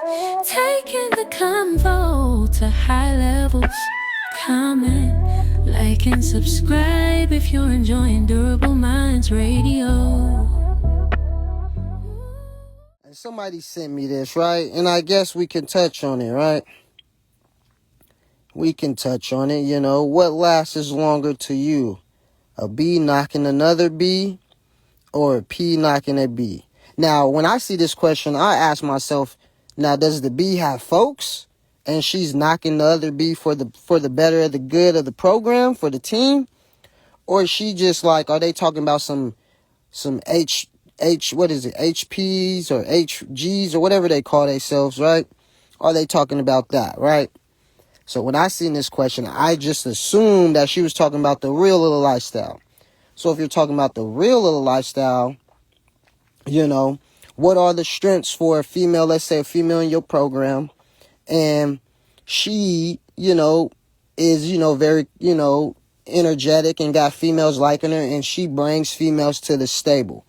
Taking the convo to high levels. Comment, like, and subscribe if you're enjoying Durable Minds Radio. And somebody sent me this, right? And I guess we can touch on it, right? We can touch on it. What lasts longer to you? A bee knocking another bee or a bee knocking a bee? Now, when I see this question, I ask myself, now does the bee have folks and she's knocking the other bee for the better of the good of the program, for the team? Or is she just like, are they talking about some what is it, HPs or HGs or whatever they call themselves, right? Are they talking about that, right? So when I seen this question, I just assumed that she was talking about the real little lifestyle. So if you're talking about the real little lifestyle, what are the strengths for a female, let's say a female in your program, and she, is, very, energetic and got females liking her, and she brings females to the stable.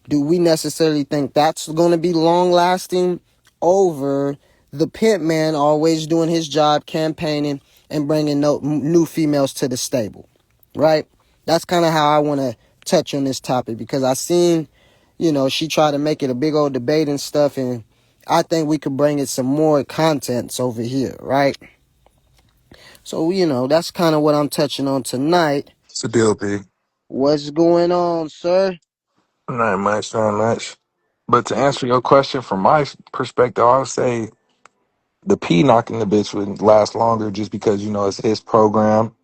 Do we necessarily think that's going to be long lasting over the pimp man always doing his job, campaigning and bringing new females to the stable, right? That's kind of how I want to touch on this topic, because I seen, she tried to make it a big old debate and stuff, and I think we could bring it some more contents over here, right? So, that's kind of what I'm touching on tonight. It's a deal, P. What's going on, sir? Not much, not much. But to answer your question from my perspective, I would say the P knocking the bitch would last longer just because, it's his program.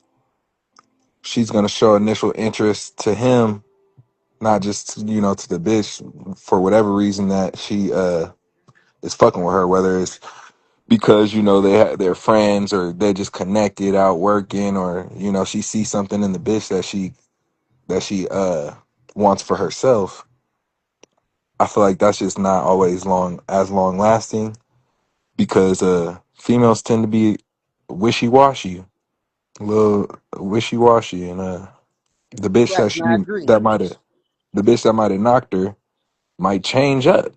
She's going to show initial interest to him, not just, to the bitch for whatever reason that she is fucking with her, whether it's because, they're friends or they just connected out working, or, she sees something in the bitch that she wants for herself. I feel like that's just not always long lasting, because females tend to be wishy washy, a little wishy washy, and the bitch Right, that and I she agree. that might have the bitch that might have knocked her might change up.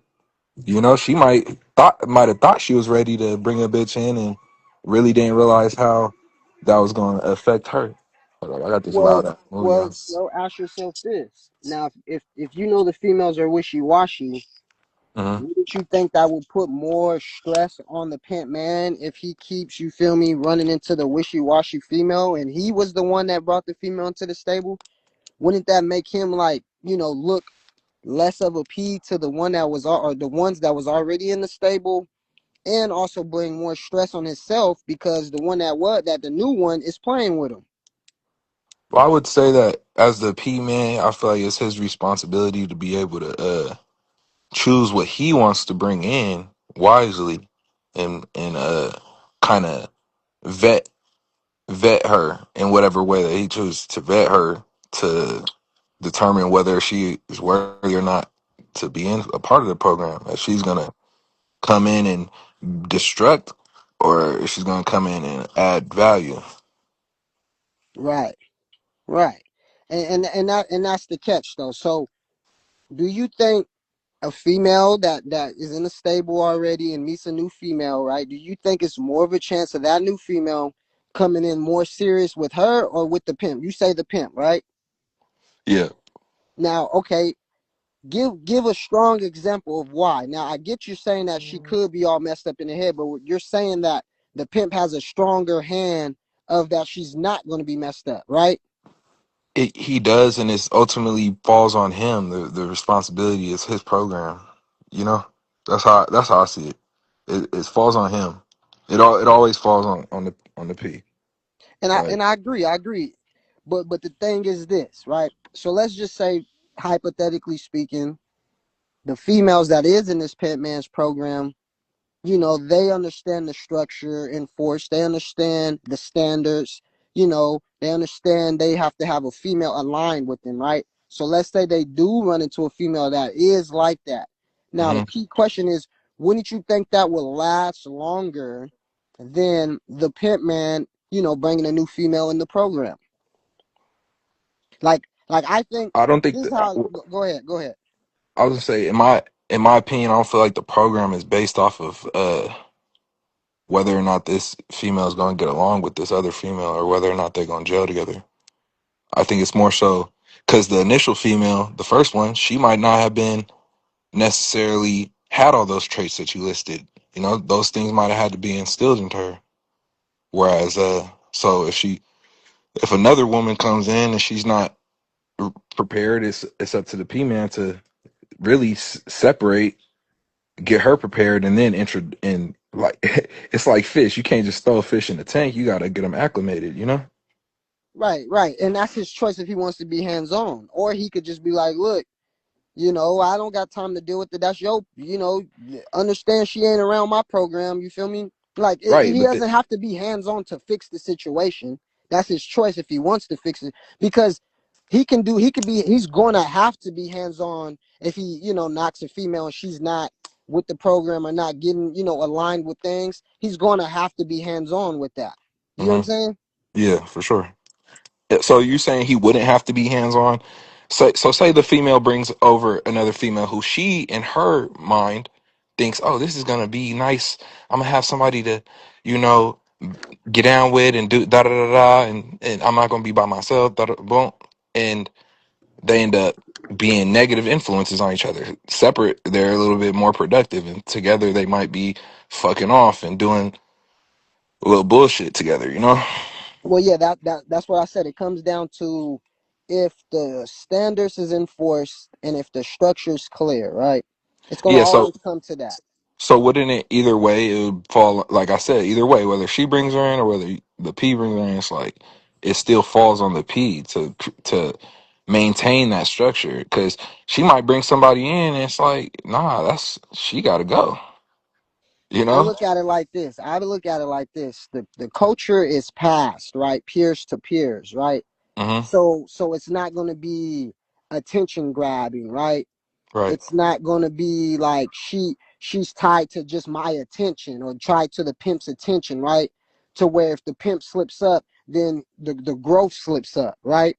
She might have thought she was ready to bring a bitch in and really didn't realize how that was going to affect her. Hold on, I got this Well, loud ass movie well, on. ask yourself this. Now, if you know the females are wishy-washy, Mhm. wouldn't you think that would put more stress on the pimp man if he keeps, you feel me, running into the wishy-washy female, and he was the one that brought the female into the stable? Wouldn't that make him, like, look less of a P to the one that was, or the ones that was already in the stable, and also bring more stress on himself because the one that the new one is playing with him? Well, I would say that as the P man, I feel like it's his responsibility to be able to choose what he wants to bring in wisely, and kind of vet vet her in whatever way that he chooses to vet her, to determine whether she is worthy or not to be in a part of the program. If she's gonna come in and destruct, or if she's gonna come in and add value. Right, right. And that's the catch though. So do you think a female that is in a stable already and meets a new female, right? Do you think it's more of a chance of that new female coming in more serious with her or with the pimp? You say the pimp, right? Yeah. Now, okay, give a strong example of why. Now, I get you saying that she could be all messed up in the head, but you're saying that the pimp has a stronger hand of that she's not going to be messed up, right? He does, and it's ultimately falls on him. The responsibility is his program. You know, that's how I see it. It falls on him. It always falls on the P. And I Like, and I agree, I agree. But the thing is this, right? So let's just say, hypothetically speaking, the females that is in this pimp man's program, they understand the structure in force. They understand the standards. They understand they have to have a female aligned with them, right? So let's say they do run into a female that is like that. Now, the mhm. key question is, wouldn't you think that will last longer than the pimp man, bringing a new female in the program? Like I think I don't think this is that. how. Go ahead, go ahead. I was gonna say, in my opinion, I don't feel like the program is based off of whether or not this female is going to get along with this other female or whether or not they're going to gel together. I think it's more so because the initial female, the first one, she might not have been necessarily had all those traits that you listed. You know, those things might have had to be instilled into her. Whereas, so if another woman comes in and she's not prepared, it's up to the P man to really separate, get her prepared, and then intro and like it's like fish. You can't just throw a fish in the tank. You got to get them acclimated. You know. Right, right. And that's his choice if he wants to be hands on. Or he could just be like, look, I don't got time to deal with it. That's your, understand she ain't around my program. You feel me? Like, Right, he but doesn't have to be hands on to fix the situation. That's his choice if he wants to fix it. Because he's going to have to be hands on if he, knocks a female and she's not with the program or not getting, aligned with things. He's going to have to be hands on with that. You know what I'm mhm, saying? yeah, for sure. So you saying he wouldn't have to be hands on? So say the female brings over another female who she in her mind thinks, oh, this is gonna be nice. I'm gonna have somebody to, you know, get down with and do da da da da, and I'm not gonna be by myself. Da, da, boom, and they end up being negative influences on each other. Separate, they're a little bit more productive, and together they might be fucking off and doing a little bullshit together. You know? Well, yeah, that's what I said. It comes down to if the standards is enforced and if the structure is clear, right? It's gonna Yeah. So always come to that. So wouldn't it either way it would fall like I said, either way, whether she brings her in or whether the P brings her in, it's like it still falls on the P to maintain that structure because she might bring somebody in and it's like, nah, that's she got to go, you I know? look at it like this. I look at it like this. The culture is passed, right? Peers to peers, right? Hmm. So it's not gonna be attention grabbing, right? Right, It's not gonna be like she's tied to just my attention or tied to the pimp's attention, right? To where if the pimp slips up, then the growth slips up, right?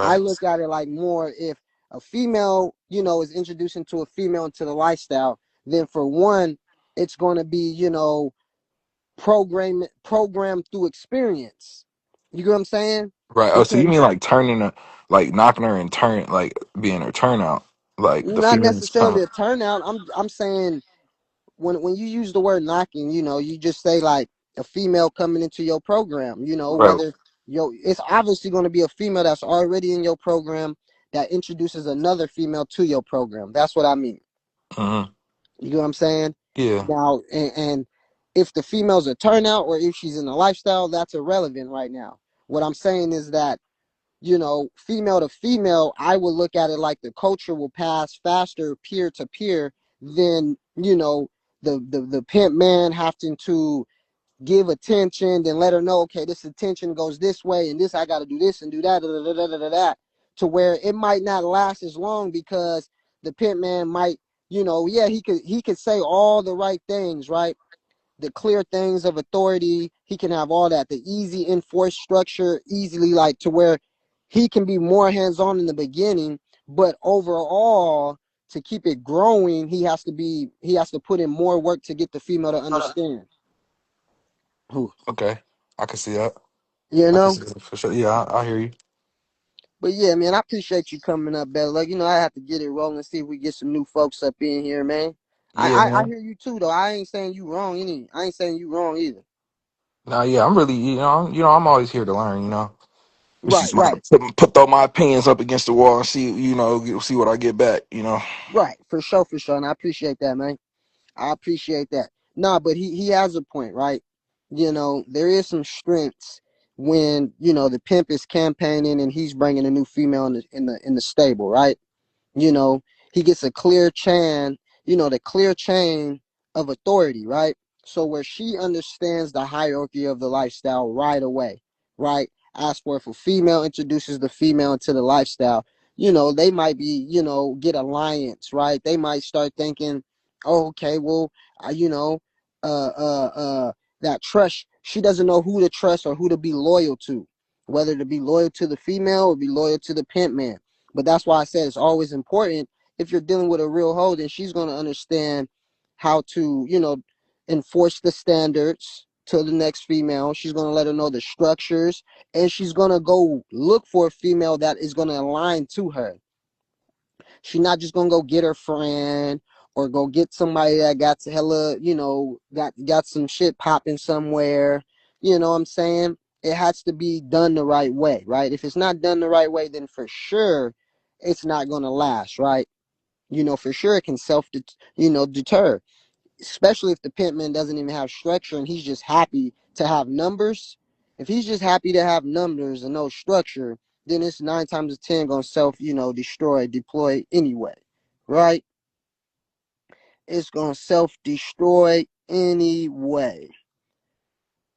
I right, look at it like more if a female, is introducing to a female into the lifestyle, then for one, it's going to be, programmed through experience. You get what I'm saying? right. Oh, so you Because mean like turning her, like knocking her and turn, like being her turnout, like the not female's kind necessarily of a turnout. I'm saying when you use the word knocking, you just say like a female coming into your program, right. whether it's obviously going to be a female that's already in your program that introduces another female to your program. That's what I mean. Hmm. You know what I'm saying? Yeah, Now, and if the female's a turnout or if she's in a lifestyle, that's irrelevant right now. What I'm saying is that, female to female, I would look at it like the culture will pass faster peer to peer than, the pimp man having to give attention, then let her know, okay, this attention goes this way and this, I got to do this and do that, da, da, da, da, da, da, to where it might not last as long because the pimp man might, yeah, he could say all the right things, right? The clear things of authority, he can have all that, the easy enforced structure, easily like to where he can be more hands-on in the beginning, but overall to keep it growing, he has to put in more work to get the female to understand. Who, okay. I can see that. you I can know? see that for sure. Yeah, I hear you. But yeah, man, I appreciate you coming up, Bella. Like, I have to get it rolling, see if we get some new folks up in here, man. I, Yeah, I, I man. hear you too, though. I ain't saying you wrong any. I ain't saying you wrong either. No, yeah, I'm really, I'm always here to learn. It's Right, just right, put throw my opinions up against the wall and see, see what I get back. right. For sure, for sure. And I appreciate that, man. I appreciate that. Nah, but he has a point, right? There is some strengths when the pimp is campaigning and he's bringing a new female in the stable, right? you know, he gets a clear chain, the clear chain of authority, right? So where she understands the hierarchy of the lifestyle right away, right? As for if a female introduces the female into the lifestyle, they might be, get alliance, right? They might start thinking, oh, okay, well, uh, you know, uh, uh, that trust, she doesn't know who to trust or who to be loyal to, whether to be loyal to the female or be loyal to the pimp man. But that's why I said it's always important if you're dealing with a real hoe, then she's going to understand how to, enforce the standards to the next female. She's going to let her know the structures, and she's going to go look for a female that is going to align to her. She's not just gonna go get her friend or go get somebody that got hella, got some shit popping somewhere. You know what I'm saying? It has to be done the right way, right? If it's not done the right way, then for sure it's not gonna last, right? For sure it can deter, especially if the pimp man doesn't even have structure and he's just happy to have numbers. If he's just happy to have numbers and no structure, then it's 9 times out of 10 gonna destroy, deploy anyway, right? It's gonna self-destroy anyway.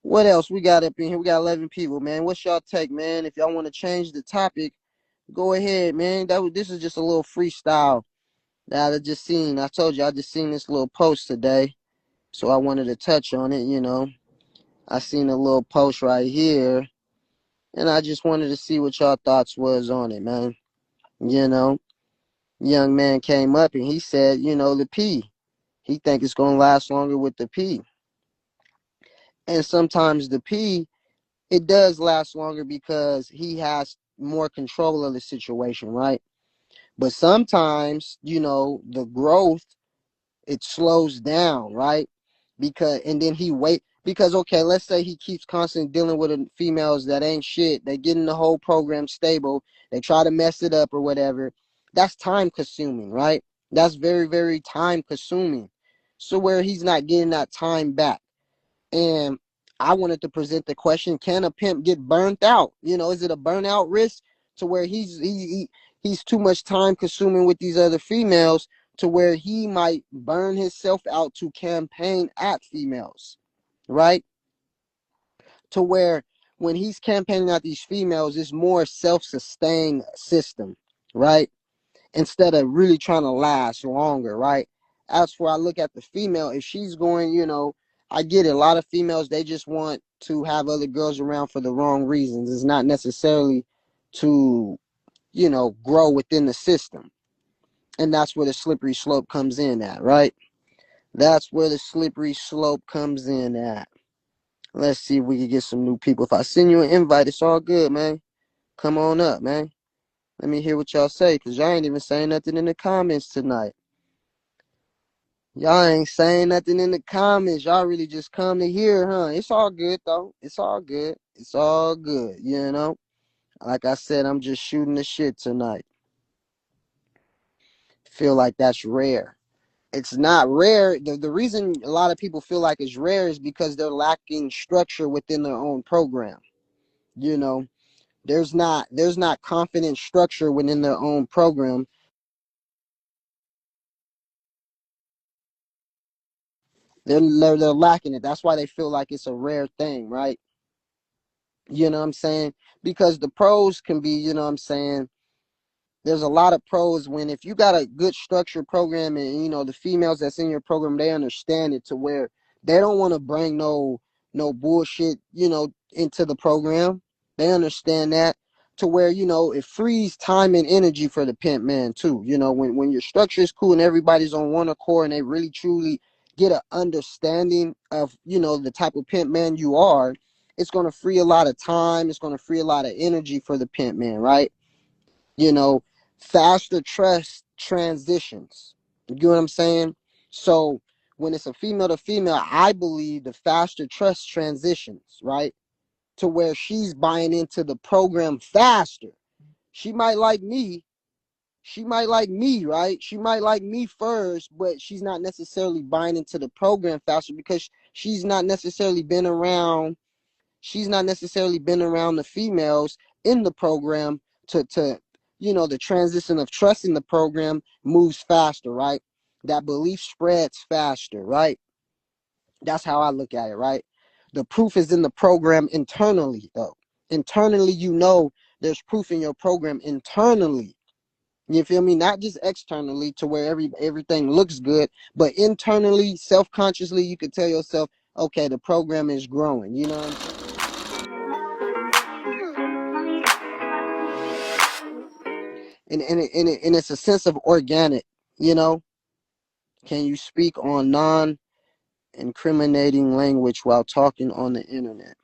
What else we got up in here? We got 11 people, man. What's y'all take, man? If y'all want to change the topic, go ahead, man. This is just a little freestyle that I just seen. I told you I just seen this little post today, so I wanted to touch on it. I seen a little post right here, and I just wanted to see what y'all thoughts was on it, man. Young man came up and he said, the P. He think it's gonna last longer with the P. And sometimes the P, it does last longer because he has more control of the situation, right? But sometimes, the growth, it slows down, right? And then he wait because, okay, let's say he keeps constantly dealing with females that ain't shit. They getting the whole program stable. They try to mess it up or whatever. That's time consuming, right? That's very, very time consuming. So where he's not getting that time back. And I wanted to present the question: can a pimp get burnt out? Is it a burnout risk to where he's too much time consuming with these other females to where he might burn himself out to campaign at females, right? To where when he's campaigning at these females, it's more self-sustained system, right? Instead of really trying to last longer, right? As for I look at the female, if she's going, I get it. A lot of females, they just want to have other girls around for the wrong reasons. It's not necessarily to, grow within the system. And that's where the slippery slope comes in at, right? That's where the slippery slope comes in at. Let's see if we can get some new people. If I send you an invite, it's all good, man. Come on up, man. Let me hear what y'all say, because y'all ain't even saying nothing in the comments tonight. Y'all ain't saying nothing in the comments. Y'all really just come to hear, huh? It's all good, though. It's all good. It's all good, Like I said, I'm just shooting the shit tonight. Feel like that's rare. It's not rare. The reason a lot of people feel like it's rare is because they're lacking structure within their own program. There's not confident structure within their own program. They're lacking it. That's why they feel like it's a rare thing, right? You know what I'm saying? Because the pros can be, what I'm saying, there's a lot of pros when if you got a good structured program and the females that's in your program, they understand it to where they don't want to bring no bullshit, into the program. They understand that to where, it frees time and energy for the pimp man too. When your structure is cool and everybody's on one accord and they really truly get an understanding of, the type of pimp man you are, it's going to free a lot of time. It's going to free a lot of energy for the pimp man, right? you know, Faster trust transitions. You get what I'm saying? So when it's a female to female, I believe the faster trust transitions, right? To where she's buying into the program faster. She might like me. She might like me, right? She might like me first, but she's not necessarily buying into the program faster because she's not necessarily been around the females in the program to the transition of trust in the program moves faster, right? That belief spreads faster, right? That's how I look at it, right? The proof is in the program internally, though. Internally, there's proof in your program internally. You feel me? Not just externally to where everything looks good, but internally, self-consciously, you could tell yourself, okay, the program is growing. You know what I'm saying? and it's a sense of organic, you know. Can you speak on non-incriminating language while talking on the internet?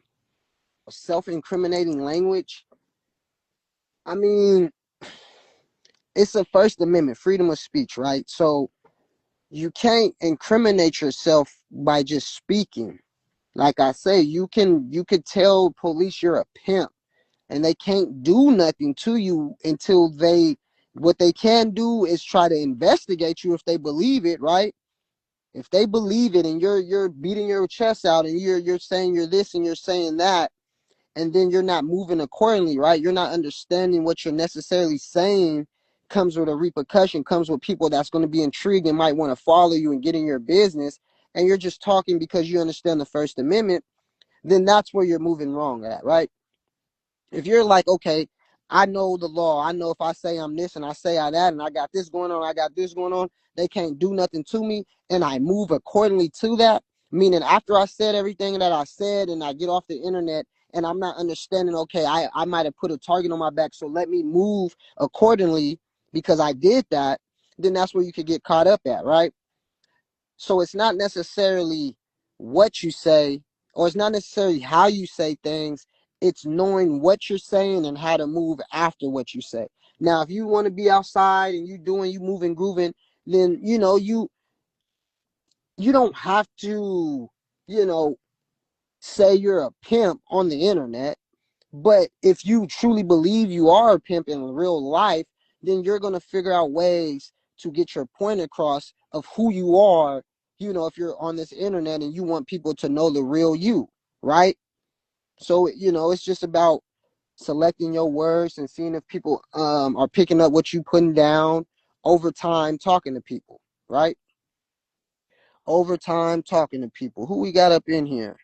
Self-incriminating language. I mean, it's a First Amendment, freedom of speech, right? So you can't incriminate yourself by just speaking. Like I say, you could tell police you're a pimp, and they can't do nothing to you until they what they can do is try to investigate you if they believe it, right? If they believe it and you're beating your chest out and you're saying you're this and you're saying that, and then you're not moving accordingly, right? You're not understanding what you're necessarily saying, comes with a repercussion, comes with people that's going to be intrigued and might want to follow you and get in your business, and you're just talking because you understand the First Amendment, then that's where you're moving wrong at, right? If you're like, okay, I know the law. I know if I say I'm this and I say I that and I got this going on, I got this going on, they can't do nothing to me, and I move accordingly to that. Meaning after I said everything that I said and I get off the internet and I'm not understanding, okay, I might have put a target on my back, so let me move accordingly because I did that, then that's where you could get caught up at, right? So it's not necessarily what you say, or it's not necessarily how you say things. It's knowing what you're saying and how to move after what you say. Now, if you want to be outside and you moving, grooving, then you don't have to, you know, say you're a pimp on the internet. But if you truly believe you are a pimp in real life, then you're going to figure out ways to get your point across of who you are, if you're on this internet and you want people to know the real you, right? So, it's just about selecting your words and seeing if people are picking up what you putting down over time talking to people, right? Over time talking to people. Who we got up in here?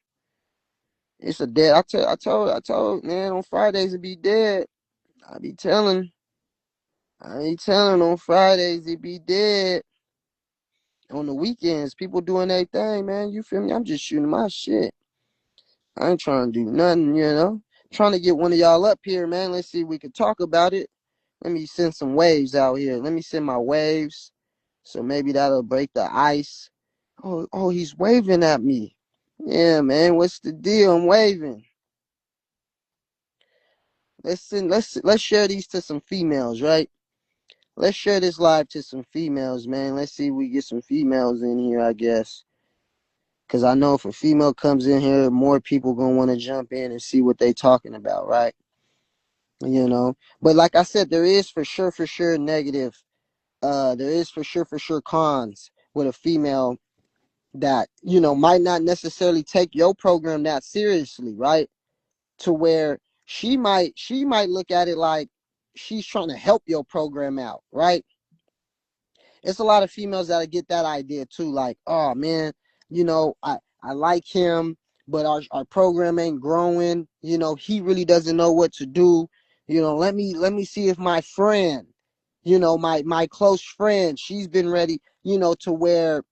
It's a dead. I told, man, on Fridays it be dead. I be telling. I ain't telling on Fridays it be dead. On the weekends, people doing their thing, man. You feel me? I'm just shooting my shit. I ain't trying to do nothing. Trying to get one of y'all up here, man. Let's see if we can talk about it. Let me send some waves out here. Let me send my waves. So maybe that'll break the ice. Oh, he's waving at me. Yeah, man. What's the deal? I'm waving. Let's share these to some females, right? Let's share this live to some females, man. Let's see if we get some females in here, I guess. Because I know if a female comes in here, more people going to want to jump in and see what they talking about, right? But like I said, there is for sure negative. There is for sure cons with a female that, might not necessarily take your program that seriously, right? To where she might look at it like she's trying to help your program out, right? It's a lot of females that get that idea too, like, oh man, I like him, but our program ain't growing. He really doesn't know what to do. Let me see if my friend, my close friend, she's been ready, to where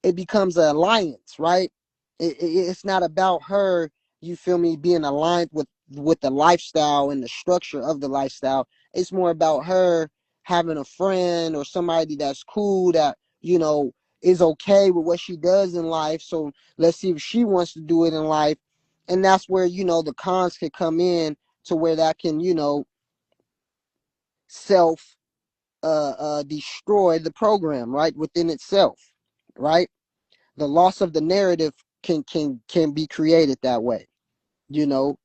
it becomes an alliance, right? It's not about her, you feel me, being aligned with the lifestyle and the structure of the lifestyle. It's more about her having a friend or somebody that's cool that, is okay with what she does in life. So let's see if she wants to do it in life. And that's where, the cons can come in, to where that can, self destroy the program, right, within itself, right? The loss of the narrative can be created that way. You know,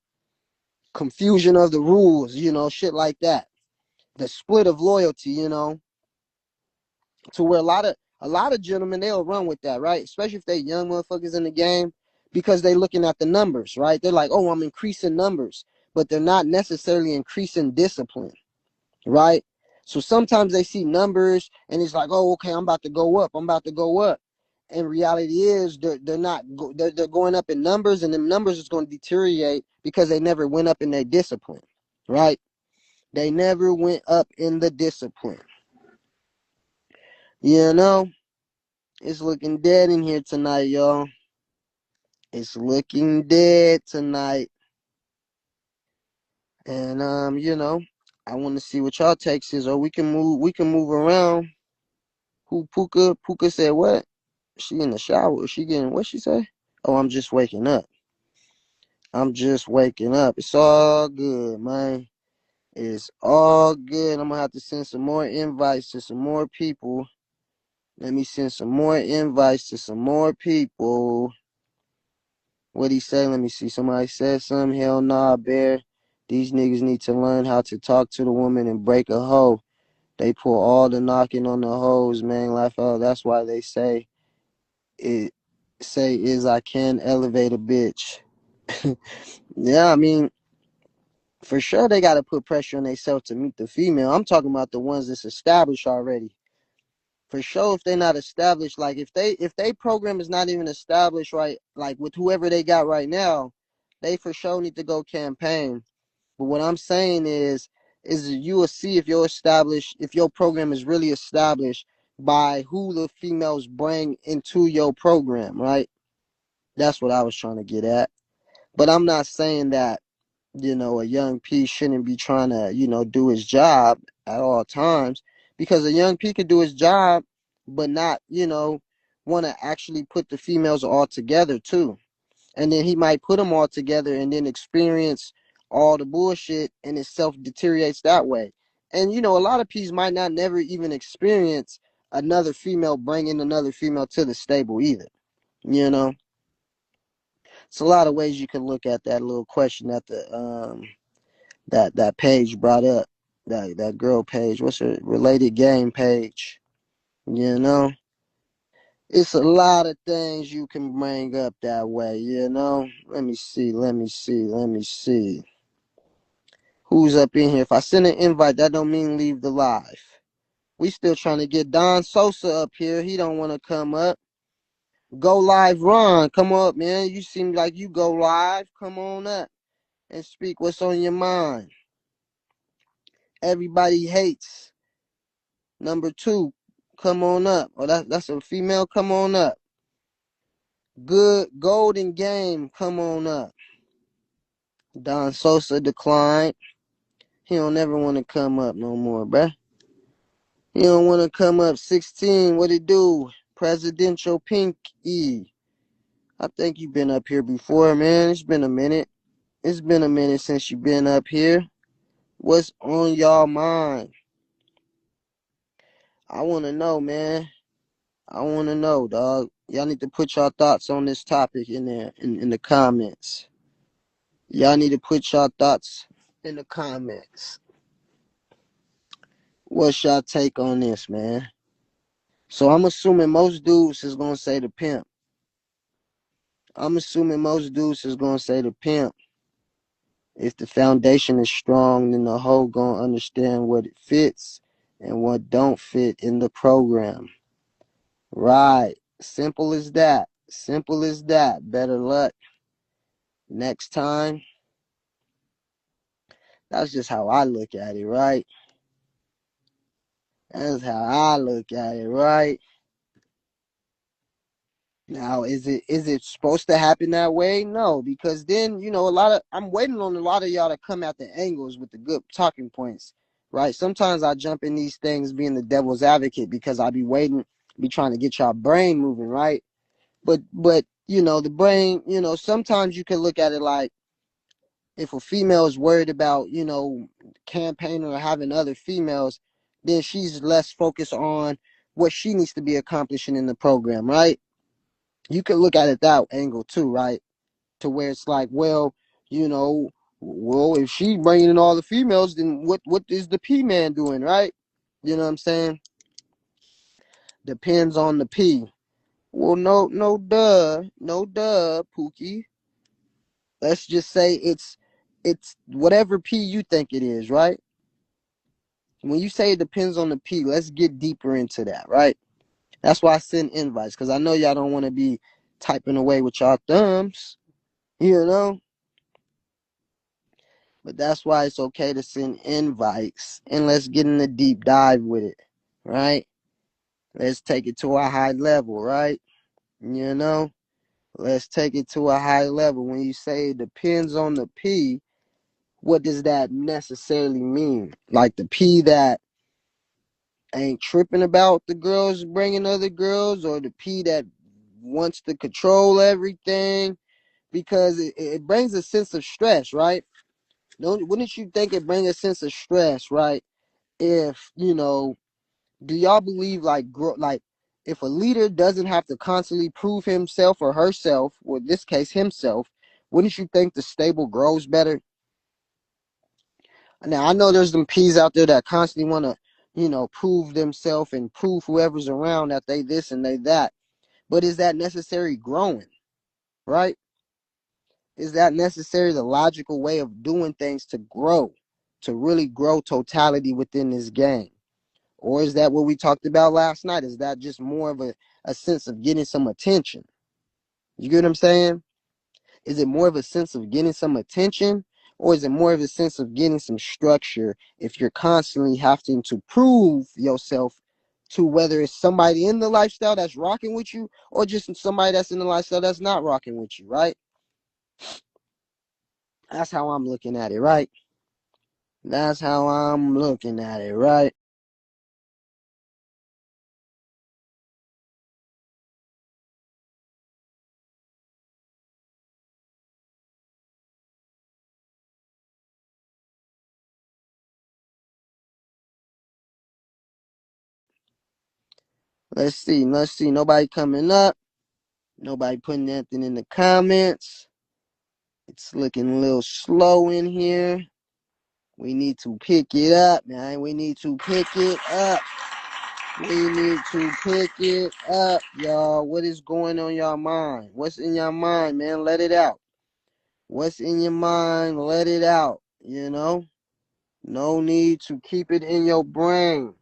Confusion of the rules, shit like that. The split of loyalty, to where a lot of gentlemen, they'll run with that, right? Especially if they young motherfuckers in the game, because they looking at the numbers, right? They're like, oh, I'm increasing numbers, but they're not necessarily increasing discipline, right? So sometimes they see numbers and it's like, oh, okay, I'm about to go up. I'm about to go up. And reality is they're not they're going up in numbers, and them numbers is going to deteriorate because they never went up in their discipline, right? They never went up in the discipline. You know, it's looking dead in here tonight, y'all. It's looking dead tonight. And I want to see what y'all takes is, or we can move around. Who Puka? Puka said what? She in the shower. She getting what she say? Oh, I'm just waking up. I'm just waking up. It's all good, man. It's all good. I'm gonna have to send some more invites to some more people. Let me send some more invites to some more people. What'd he say? Let me see. Somebody said something. Hell nah, Bear. These niggas need to learn how to talk to the woman and break a hoe. They pull all the knocking on the hoes, man. Laugh out. That's why they say it. Say is I can elevate a bitch. Yeah, I mean, for sure they gotta put pressure on themselves to meet the female. I'm talking about the ones that's established already. For sure, if they're not established, like if they program is not even established, right, like with whoever they got right now, they for sure need to go campaign. But what I'm saying is you will see if you're established, if your program is really established by who the females bring into your program, right? That's what I was trying to get at. But I'm not saying that, a young P shouldn't be trying to, do his job at all times, because a young P could do his job, but not, want to actually put the females all together too. And then he might put them all together and then experience all the bullshit and it self deteriorates that way. And, a lot of P's might not never even experience another female bringing another female to the stable either. You know, it's a lot of ways you can look at that little question that that page brought up, that girl page. What's her related game page? You know, it's a lot of things you can bring up that way. Let me see. Let me see. Let me see. Who's up in here? If I send an invite, that don't mean leave the live. We still trying to get Don Sosa up here. He don't want to come up. Go live, Ron. Come up, man. You seem like you go live. Come on up and speak what's on your mind. Everybody hates. Number 2, come on up. Oh, that's a female. Come on up. Good golden game. Come on up. Don Sosa declined. He don't ever want to come up no more, bruh. He don't want to come up. 16. What it do? Presidential Pinky. I think you've been up here before, man. It's been a minute. It's been a minute since you've been up here. What's on y'all mind? I want to know, man. I want to know, dog. Y'all need to put y'all thoughts on this topic in there, in the comments. Y'all need to put y'all thoughts in the comments. What's y'all take on this, man? So I'm assuming most dudes is going to say the pimp. I'm assuming most dudes is going to say the pimp. If the foundation is strong, then the hoe going to understand what it fits and what don't fit in the program. Right. Simple as that. Simple as that. Better luck next time. That's just how I look at it, right? That's how I look at it, right? Now, is it supposed to happen that way? No, because then, I'm waiting on a lot of y'all to come at the angles with the good talking points, right? Sometimes I jump in these things being the devil's advocate because I be waiting, be trying to get y'all brain moving, right? But the brain, sometimes you can look at it like, if a female is worried about, campaigning or having other females, then she's less focused on what she needs to be accomplishing in the program, right? You could look at it that angle too, right? To where it's like, well, if she bringing in all the females, then what is the P man doing, right? You know what I'm saying? Depends on the P. Well, no duh, Pookie. Let's just say it's whatever P you think it is, right? When you say it depends on the P, let's get deeper into that, right? That's why I send invites, because I know y'all don't want to be typing away with y'all thumbs, you know? But that's why it's okay to send invites, and let's get in a deep dive with it, right? Let's take it to a high level, right? You know? Let's take it to a high level. When you say it depends on the P, what does that necessarily mean? Like the P that ain't tripping about the girls bringing other girls, or the P that wants to control everything? Because it brings a sense of stress, right? Wouldn't you think it brings a sense of stress, right? If, do y'all believe like if a leader doesn't have to constantly prove himself or herself, or in this case himself, wouldn't you think the stable grows better? Now I know there's them P's out there that constantly want to, prove themselves and prove whoever's around that they this and they that. But is that necessary growing, right? Is that necessary the logical way of doing things to grow, to really grow totality within this game? Or is that what we talked about last night? Is that just more of a sense of getting some attention? You get what I'm saying? Is it more of a sense of getting some attention? Or is it more of a sense of getting some structure if you're constantly having to prove yourself to whether it's somebody in the lifestyle that's rocking with you or just somebody that's in the lifestyle that's not rocking with you, right? That's how I'm looking at it, right? That's how I'm looking at it, right? Let's see. Let's see. Nobody coming up. Nobody putting anything in the comments. It's looking a little slow in here. We need to pick it up, man. We need to pick it up. We need to pick it up, y'all. What is going on y'all mind? What's in your mind, man? Let it out. What's in your mind? Let it out. No need to keep it in your brain.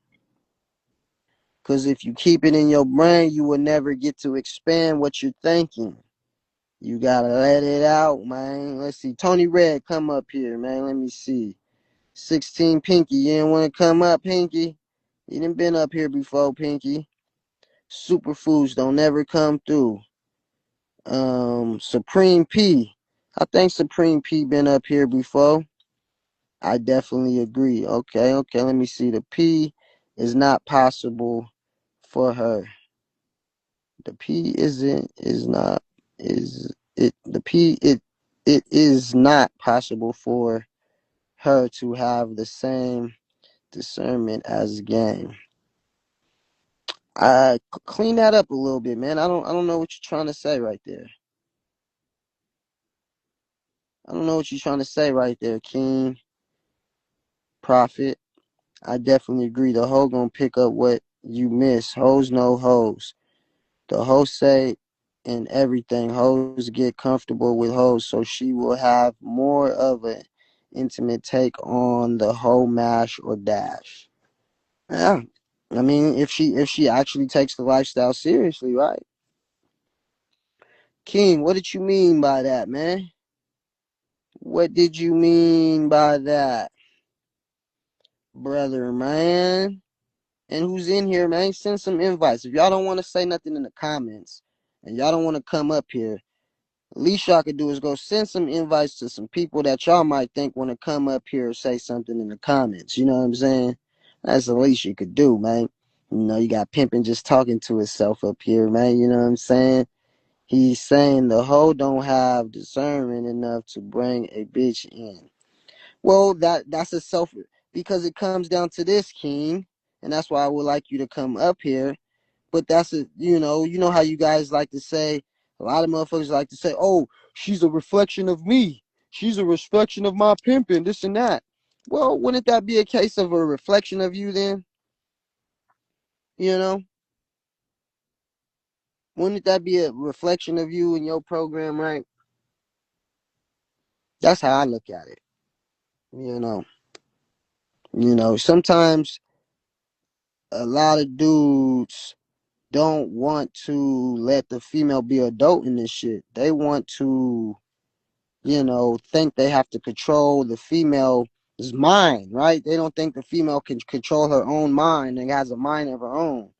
Because if you keep it in your brain, you will never get to expand what you're thinking. You gotta let it out, man. Let's see. Tony Red, come up here, man. Let me see. 16 Pinky. You didn't want to come up, Pinky? You didn't been up here before, Pinky. Superfoods don't never come through. Supreme P. I think Supreme P been up here before. I definitely agree. Okay. Let me see. The P is not possible for her. The P is not is it the P it is not possible for her to have the same discernment as game. Clean that up a little bit, man. I don't know what you're trying to say right there. I don't know what you're trying to say right there, King Prophet. I definitely agree. The hoe gonna pick up what you miss. Hoes know hoes. The hoes say and everything. Hoes get comfortable with hoes, so she will have more of an intimate take on the hoe mash or dash. Yeah. I mean, if she actually takes the lifestyle seriously, right? King, what did you mean by that, man? What did you mean by that, brother, man? And who's in here, man? Send some invites. If y'all don't want to say nothing in the comments and y'all don't want to come up here, least y'all could do is go send some invites to some people that y'all might think want to come up here or say something in the comments. You know what I'm saying? That's the least you could do, man. You got Pimpin' just talking to himself up here, man. You know what I'm saying? He's saying the hoe don't have discernment enough to bring a bitch in. Well, that's a self, because it comes down to this, King, and that's why I would like you to come up here. But that's you know how you guys like to say, a lot of motherfuckers like to say, oh, she's a reflection of me. She's a reflection of my pimping, this and that. Well, wouldn't that be a case of a reflection of you then? You know? Wouldn't that be a reflection of you and your program, right? That's how I look at it. You know. Sometimes a lot of dudes don't want to let the female be adult in this shit. They want to, think they have to control the female's mind, right? They don't think the female can control her own mind and has a mind of her own,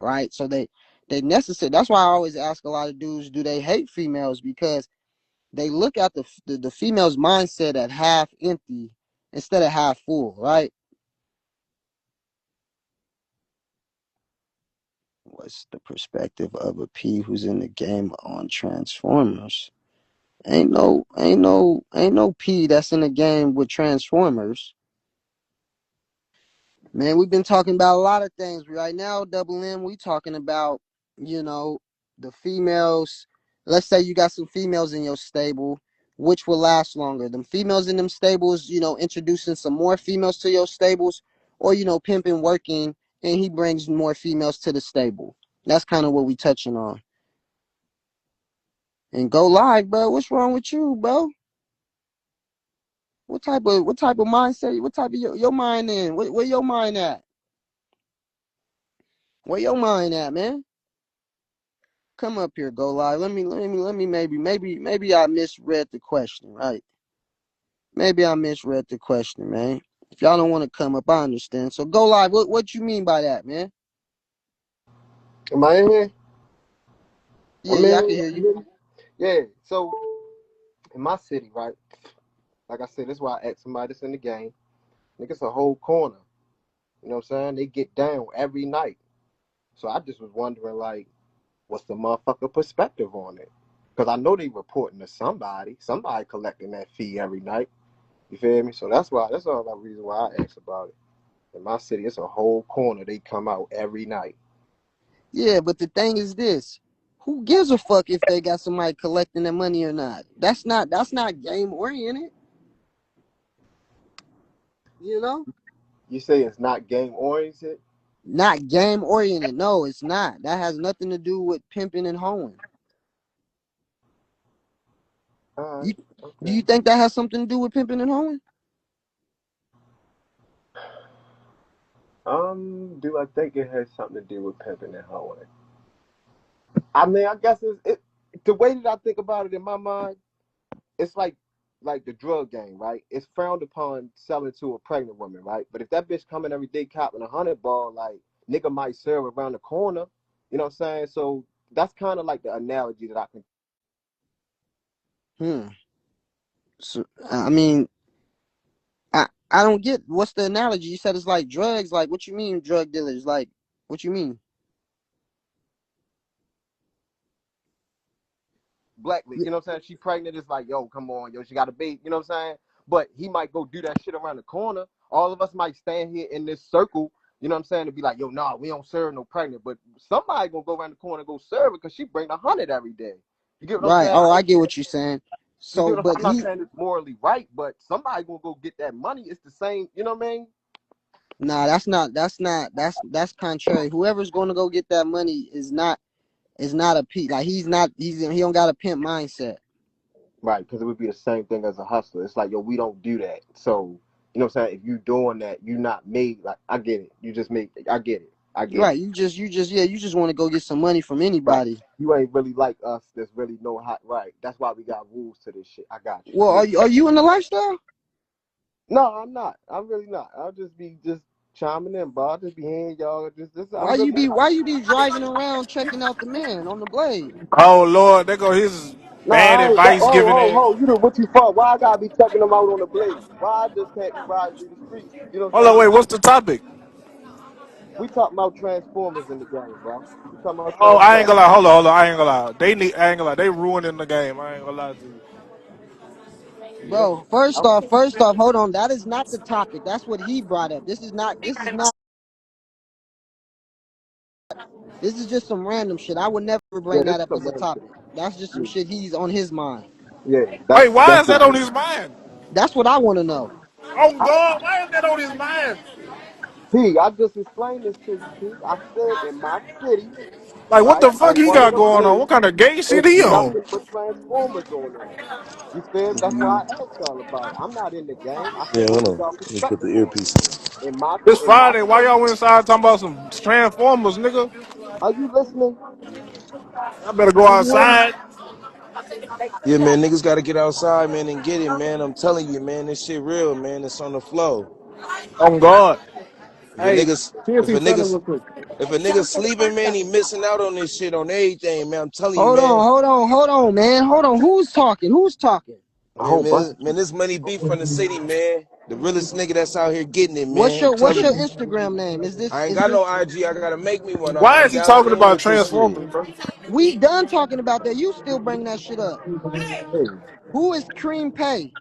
right? So they necessary. That's why I always ask a lot of dudes, do they hate females? Because they look at the female's mindset at half empty instead of half full, right? What's the perspective of a P who's in the game on Transformers? Ain't no P that's in the game with Transformers. Man, we've been talking about a lot of things right now. Double M, we talking about, you know, the females. Let's say you got some females in your stable, which will last longer. Them females in them stables, introducing some more females to your stables, or pimping working, and he brings more females to the stable. That's kind of what we touching on. And go live, bro. What's wrong with you, bro? What type of mindset? What type of your mind in? Where your mind at? Where your mind at, man? Come up here, go live. Let me maybe I misread the question, right? Maybe I misread the question, man. If y'all don't want to come up, I understand. So go live. What you mean by that, man? Am I in here? Yeah, I'm yeah, I in can here. hear I'm you. in here. Yeah. So in my city, right? Like I said, that's why I asked somebody that's in the game. Niggas a whole corner. You know what I'm saying? They get down every night. So I just was wondering, like, what's the motherfucker perspective on it? Because I know they reporting to somebody. Somebody collecting that fee every night. You feel me? So that's why. That's all the reason why I asked about it. In my city, it's a whole corner. They come out every night. Yeah, but the thing is this. Who gives a fuck if they got somebody collecting their money or not? That's not game oriented, you know? You say it's not game oriented? Not game oriented. No, it's not. That has nothing to do with pimping and hoeing. All You right. do Okay. you think that has something to do with pimping and hoeing? Do I think it has something to do with pimping and hoeing? I mean, I guess the way that I think about it in my mind, it's like the drug game, right? It's frowned upon selling to a pregnant woman, right? But if that bitch coming every day copping 100 ball, like nigga might serve around the corner. You know what I'm saying? So that's kind of like the analogy that I can. Hmm. So I mean, I don't get what's the analogy. You said it's like drugs. Like what you mean drug dealers? Like what you mean? Blackly, you know what I'm saying? She pregnant, it's like, yo, come on, yo, she got a baby, you know what I'm saying? But he might go do that shit around the corner. All of us might stand here in this circle, you know what I'm saying, to be like, yo, nah, we don't serve no pregnant. But somebody gonna go around the corner and go serve it because she bring 100 every day. You get what I'm Right. saying? Oh, I I ain't get saying, what you're saying. you get So, what I'm saying? but I'm not he saying it's morally right, but somebody gonna go get that money. It's the same, you know what I mean? nah, that's contrary. Whoever's going to go get that money is not a P. Like he don't got a pimp mindset. Right, because it would be the same thing as a hustler. It's like, yo, we don't do that. So, you know what I'm saying? If you doing that, you not made, like, I get it. You just make, I get it. I get Right. it. You just want to go get some money from Right. anybody. You ain't really like us. There's really no hot. Right. That's why we got rules to this shit. I got you. Well, Yeah. are you in the lifestyle? No, I'm not. I'm really not. I'll just be just chiming in, bro. I'll just be hearing y'all. Just. Why I'm you really be not. why you be driving around checking out the man on the blade? Oh Lord, there go his No, bad I ain't. That, advice giving it. you know what you fuck? Why I gotta be checking them out on the blade? Why I just can't be riding through the street? You know what Hold I'm on, wait, saying? what's the topic? We talking about transformers in the game, bro. We talking about Oh, I ain't transformers. gonna lie, hold on, I ain't gonna lie. I ain't gonna lie, they ruining the game. I ain't gonna lie to you. Yeah. Bro, first off, Okay. hold on. That is not the topic. That's what he brought up. This is just some random shit. I would never Yeah, bring this that is up some as a random shit. topic. That's just some Yeah. shit he's on his mind. Yeah. Wait, why That's is that just on it. his mind? That's what I want to know. Oh God, why is that on his mind? P, I just explained this to you, P. I said in my city, Like, what right, the fuck on he one of got the going on? What blades, kind of gay shit it's he on? nothing but transformers on there. You feel me? That's why I asked y'all about it. I'm not in the game. I Yeah, said, what hold is on. y'all Let me put the perspective on earpiece in. it? It's In my Friday. Why city, y'all went inside talking about some Transformers, nigga? are you listening? I better go Can you hear me? outside. Yeah, man, niggas gotta get outside, man, and get it, man. I'm telling you, man, this shit real, man. It's on the flow. On God. If a Hey, niggas, if TNT, a turn it niggas, real quick. if a nigga sleeping, man, he missing out on this shit on everything, man. I'm telling you, Hold on, man. hold on, hold on, man. Hold on. Who's talking? Who's talking? A whole bunch of Man, people. this money beef from the city, man. The realest nigga that's out here getting it, What's man. I'm your telling you. Instagram name? Is this I ain't is got no this IG. I gotta make me one. Why I'm is he down the talking lane about with this shit. Transformers, bro? we done talking about that? You still bring that shit up. Hey, Who is Cream Pay?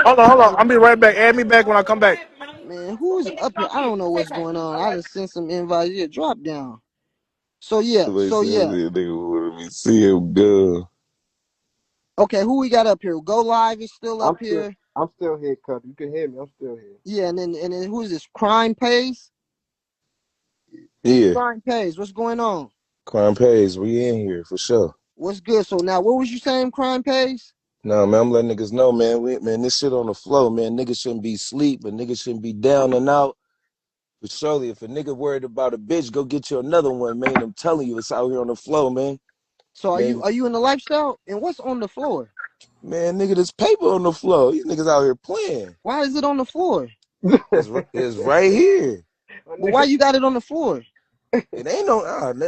Hold on. I'll be right back. Add me back when I come back. Man, who's up here? I don't know what's going on. I just sent some invites here. Drop down. So yeah, Somebody so said yeah. that nigga wanted me to see him go. Okay, who we got up here? Go Live is still up here. I'm still here, cuz. You can hear me. I'm still here. Yeah, and then who's this? Crime Pays? Yeah, Crime Pays. What's going on? crime pays. We in here for sure. What's good? So now what was you saying, Crime Pays? No, man, I'm letting niggas know, man. Man, this shit on the flow, man. Niggas shouldn't be sleep, but niggas shouldn't be down and out. But surely, if a nigga worried about a bitch, go get you another one, man. I'm telling you, it's out here on the flow, man. So are you Man, are you in the lifestyle? And what's on the floor? man, nigga, there's paper on the floor. These niggas out here playing. Why is it on the floor? It's right here. My But why nigga, you got it on the floor? It ain't no,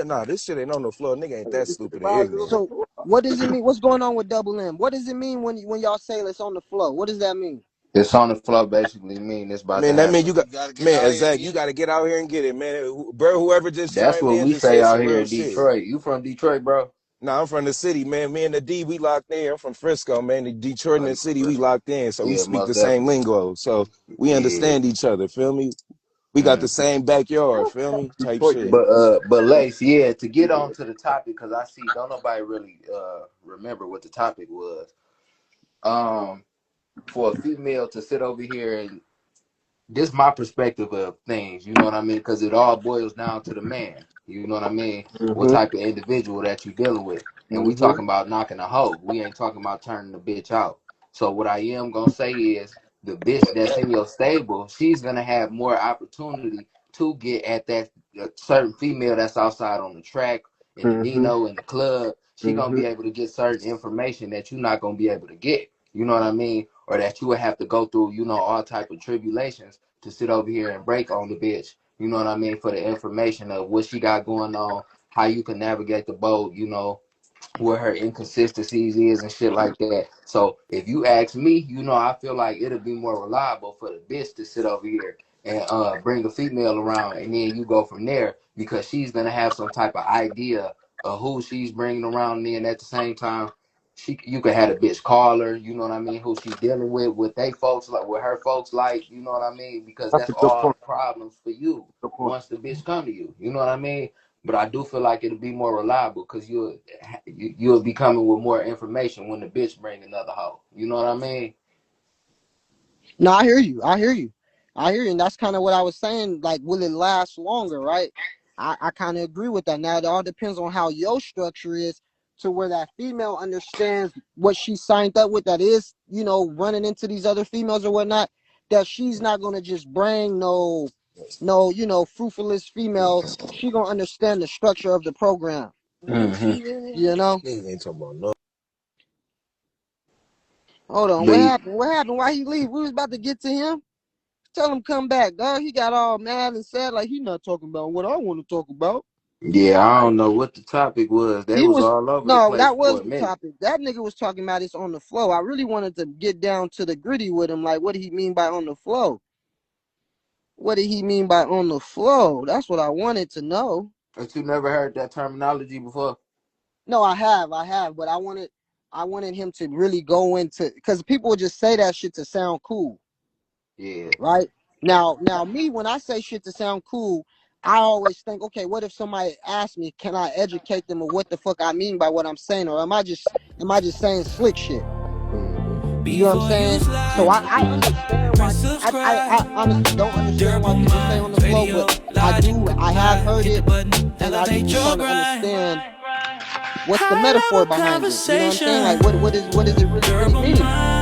nah, this shit ain't on the floor. Nigga ain't my that nigga said, stupid and why is it on ignorant. the So floor? what does it mean? What's going on with Double M? What does it mean when y'all say it's on the floor? What does that mean? It's on the floor basically mean it's about to Man, that mean happen. you got, man, Zach, you got to get out here and get it, man. Bro, whoever just That's chimed what in we just say said out some here real in shit. Detroit. You from Detroit, bro? Nah, I'm from the city, man. Me and the D, we locked in. I'm from Frisco, man. The Detroit Oh, and the you from city, we Frisco? locked in. So we Yeah, speak most the same definitely. lingo. So we Yeah. understand each other, feel me? We got the Mm. same backyard, feel me? Type Detroit, shit. But Lace, yeah, to get on to the topic, because I see don't nobody really remember what the topic was. Um, for a female to sit over here and this my perspective of things, you know what I mean? Because it all boils down to the man. You know what I mean? What Mm-hmm. type of individual that you dealing with. And we Mm-hmm. talking about knocking a hoe. We ain't talking about turning the bitch out. So what I am gonna say is the bitch that's in your stable, she's gonna have more opportunity to get at that certain female that's outside on the track, in the Mm-hmm. Dino, in the club. She gonna Mm-hmm. be able to get certain information that you're not gonna be able to get. You know what I mean? Or that you would have to go through, all type of tribulations to sit over here and break on the bitch. You know what I mean? For the information of what she got going on, how you can navigate the boat, where her inconsistencies is and shit like that. So if you ask me, I feel like it'll be more reliable for the bitch to sit over here and bring a female around, and then you go from there because she's gonna have some type of idea of who she's bringing around. And then at the same time, you could have a bitch call her, you know what I mean, who she dealing with, what they folks like, what her folks like, you know what I mean, because That's that's a good all point. problems for you Good point. once the bitch come to you. You know what I mean? But I do feel like it'll be more reliable because you'll be coming with more information when the bitch bring another hoe. You know what I mean? No, I hear you. I hear you. I hear you. And that's kind of what I was saying. Like, will it last longer, right? I kind of agree with that. Now, it all depends on how your structure is to where that female understands what she signed up with, that is, running into these other females or whatnot, that she's not going to just bring no, fruitfulness female. She going to understand the structure of the program, Mm-hmm. you know? Niggas ain't talking about no. Hold on. What But happened? What happened? Why he leave? We was about to get to him. Tell him come back, dog. He got all mad and sad like he not talking about what I want to talk about. yeah, I don't know what the topic was. They He was was all over the no, place that for was a the minute. topic. That nigga was talking about it's on the flow. I really wanted to get down to the gritty with him. Like, what did he mean by on the flow? What did he mean by on the flow? That's what I wanted to know. But you never heard that terminology before? No, I have, but I wanted him to really go into because people would just say that shit to sound cool. Yeah. Right? Now me, when I say shit to sound cool, I always think, okay, what if somebody asks me, can I educate them or what the fuck I mean by what I'm saying? Or am I just saying slick shit? Mm-hmm. You know what I'm Before you saying? So slide, I understand why press I subscribe. honestly don't understand why Durable people say on the minds, flow, radio, but logic, I have apply. heard Hit the it, button, and I just elevate be your trying to grind. understand what's the High metaphor level behind it. You know what I'm saying? Like conversation, what does it really durable mean? minds.